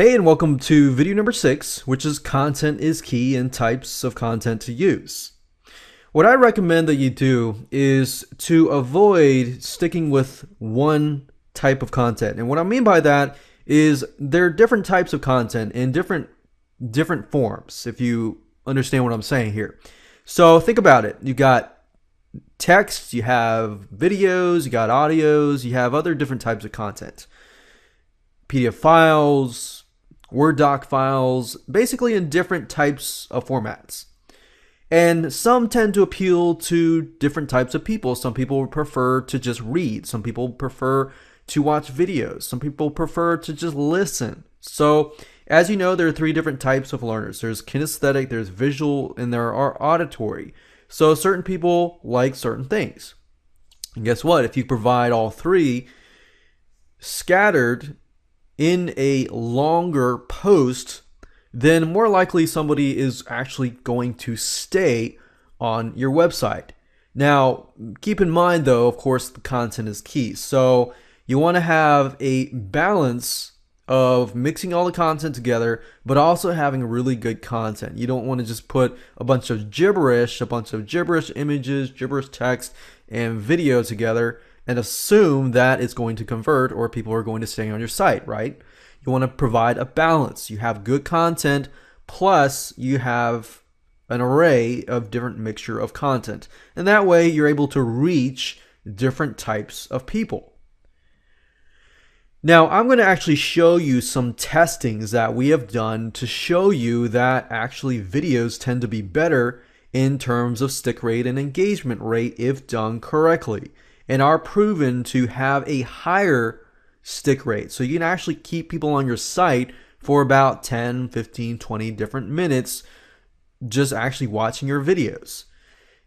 Hey, and welcome to video number 6, which is content is key and types of content to use. What I recommend that you do is to avoid sticking with one type of content. And what I mean by that is there are different types of content in different forms, if you understand what I'm saying here. So think about it. You got text, you have videos, you got audios, you have other different types of content. PDF files, Word doc files, basically in different types of formats. And some tend to appeal to different types of people. Some people prefer to just read. Some people prefer to watch videos. Some people prefer to just listen. So as you know, there are 3 different types of learners. There's kinesthetic, there's visual, and there are auditory. So certain people like certain things. And guess what? If you provide all 3 scattered in a longer post, then more likely somebody is actually going to stay on your website. Now, keep in mind though, of course, the content is key. So you want to have a balance of mixing all the content together, but also having really good content. You don't want to just put a bunch of gibberish images, gibberish text, and video together and assume that it's going to convert or people are going to stay on your site, right? You want to provide a balance. You have good content, plus you have an array of different mixture of content. And that way you're able to reach different types of people. Now, I'm going to actually show you some testings that we have done to show you that actually videos tend to be better in terms of stick rate and engagement rate if done correctly, and are proven to have a higher stick rate. So you can actually keep people on your site for about 10, 15, 20 different minutes just actually watching your videos.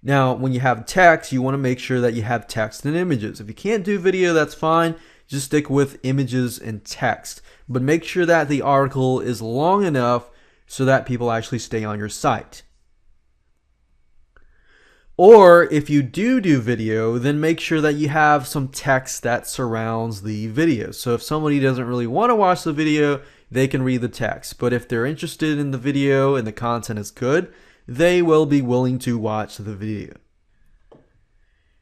Now, when you have text, you want to make sure that you have text and images. If you can't do video, that's fine. Just stick with images and text. But make sure that the article is long enough so that people actually stay on your site. Or if you do video, then make sure that you have some text that surrounds the video. So if somebody doesn't really want to watch the video, they can read the text. But if they're interested in the video and the content is good, they will be willing to watch the video.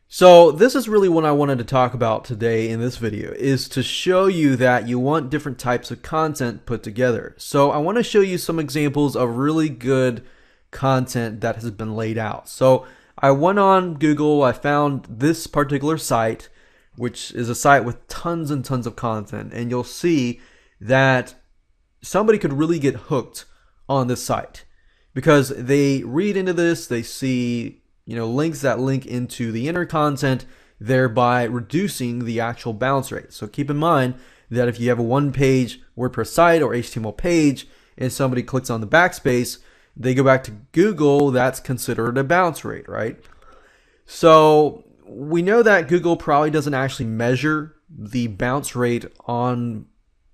So this is really what I wanted to talk about today in this video, is to show you that you want different types of content put together. So I want to show you some examples of really good content that has been laid out. So I went on Google, I found this particular site, which is a site with tons and tons of content, and you'll see that somebody could really get hooked on this site because they read into this, they see, links that link into the inner content, thereby reducing the actual bounce rate. So keep in mind that if you have a one-page WordPress site or HTML page and somebody clicks on the backspace, they go back to Google, that's considered a bounce rate, right? So we know that Google probably doesn't actually measure the bounce rate on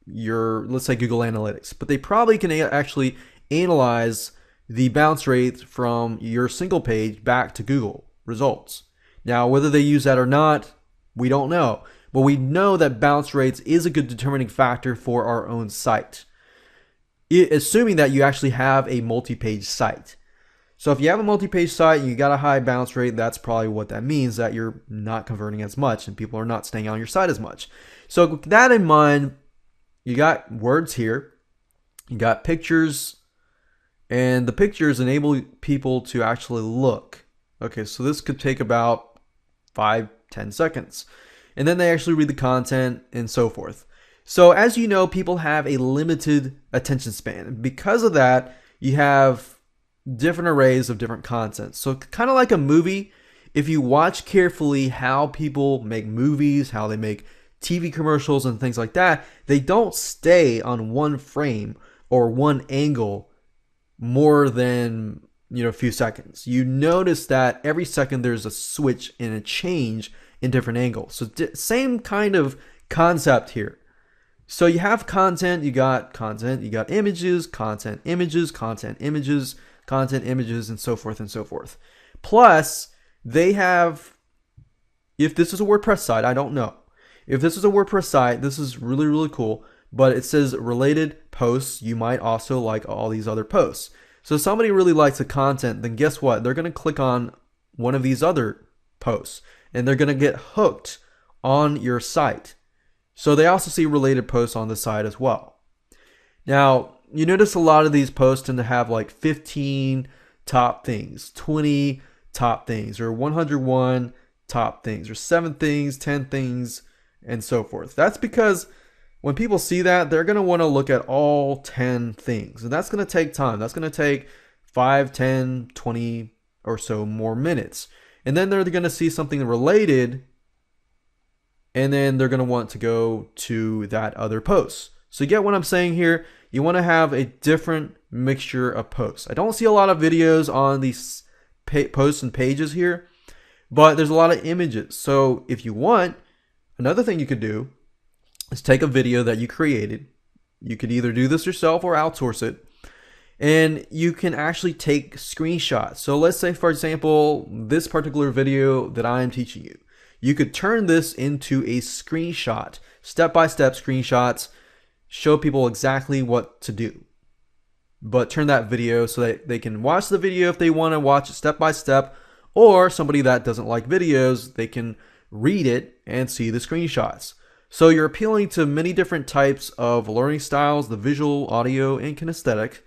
your, let's say, Google Analytics, but they probably can actually analyze the bounce rate from your single page back to Google results. Now, whether they use that or not, we don't know, but we know that bounce rates is a good determining factor for our own site, assuming that you actually have a multi-page site. So if you have a multi-page site and you got a high bounce rate, that's probably what that means, that you're not converting as much and people are not staying on your site as much. So with that in mind, you got words here, you got pictures, and the pictures enable people to actually look. Okay, so this could take about 5-10 seconds. And then they actually read the content and so forth. So as you know, people have a limited attention span. Because of that, you have different arrays of different content. So kind of like a movie, if you watch carefully how people make movies, how they make TV commercials and things like that, they don't stay on one frame or one angle more than a few seconds. You notice that every second there's a switch and a change in different angles. So same kind of concept here. So you have content, you got images, content, images, content, images, content, images, and so forth and so forth. Plus, they have, if this is a WordPress site, I don't know. If this is a WordPress site, this is really, really cool. but it says related posts. You might also like all these other posts. So if somebody really likes the content, then guess what? They're going to click on one of these other posts and they're going to get hooked on your site. So they also see related posts on the site as well. Now, you notice a lot of these posts tend to have like 15 top things, 20 top things, or 101 top things, or 7 things, 10 things, and so forth. That's because when people see that, they're going to want to look at all 10 things. And that's going to take time. That's going to take 5, 10, 20 or so more minutes. And then they're going to see something related, and then they're going to want to go to that other post. So you get what I'm saying here? You want to have a different mixture of posts. I don't see a lot of videos on these posts and pages here, but there's a lot of images. So if you want, another thing you could do is take a video that you created. You could either do this yourself or outsource it. And you can actually take screenshots. So let's say, for example, this particular video that I am teaching you. You could turn this into a screenshot, step-by-step screenshots, show people exactly what to do. But turn that video so that they can watch the video if they want to watch it step-by-step, or somebody that doesn't like videos, they can read it and see the screenshots. So you're appealing to many different types of learning styles, the visual, audio, and kinesthetic,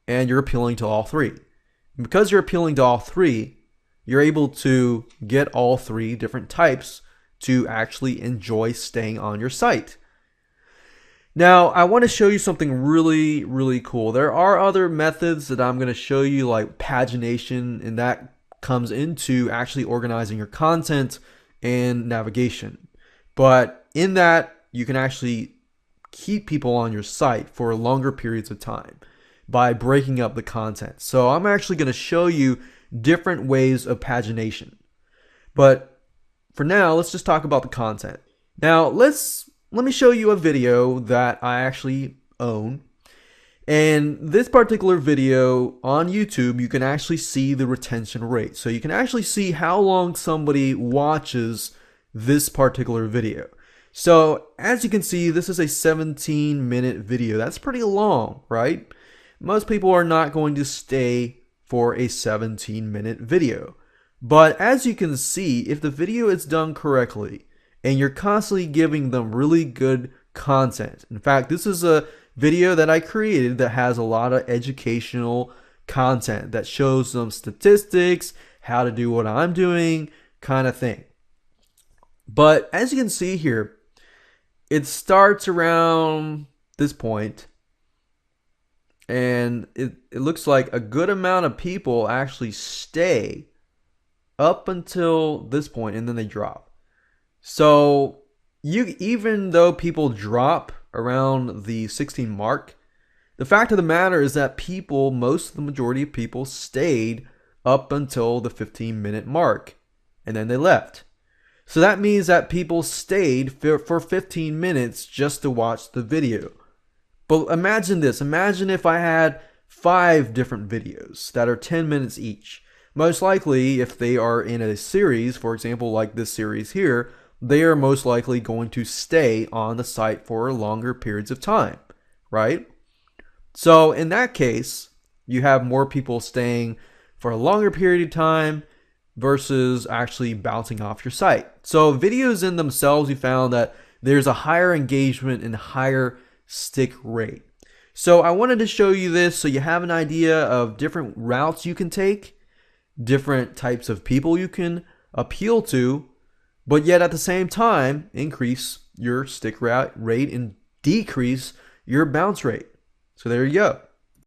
and you're appealing to all three. And because you're appealing to all three, you're able to get all 3 different types to actually enjoy staying on your site. Now, I want to show you something really, really cool. There are other methods that I'm going to show you, like pagination, and that comes into actually organizing your content and navigation. But in that, you can actually keep people on your site for longer periods of time by breaking up the content. So I'm actually going to show you different ways of pagination. But for now, let's just talk about the content. Now, let me show you a video that I actually own. And this particular video on YouTube, you can actually see the retention rate. So you can actually see how long somebody watches this particular video. So as you can see, this is a 17-minute video. That's pretty long, right? Most people are not going to stay for a 17-minute video. But as you can see, if the video is done correctly and you're constantly giving them really good content. In fact, this is a video that I created that has a lot of educational content that shows them statistics, how to do what I'm doing, kind of thing. But as you can see here, it starts around this point, and it looks like a good amount of people actually stay up until this point, and then they drop. So even though people drop around the 16 mark, the fact of the matter is that the majority of people stayed up until the 15-minute mark, and then they left. So that means that people stayed for 15 minutes just to watch the video. But imagine this. Imagine if I had 5 different videos that are 10 minutes each. Most likely, if they are in a series, for example, like this series here, they are most likely going to stay on the site for longer periods of time, right? So in that case, you have more people staying for a longer period of time versus actually bouncing off your site. So videos in themselves, we found that there's a higher engagement and higher stick rate. So I wanted to show you this so you have an idea of different routes you can take, different types of people you can appeal to, but yet at the same time increase your stick rate and decrease your bounce rate. So there you go.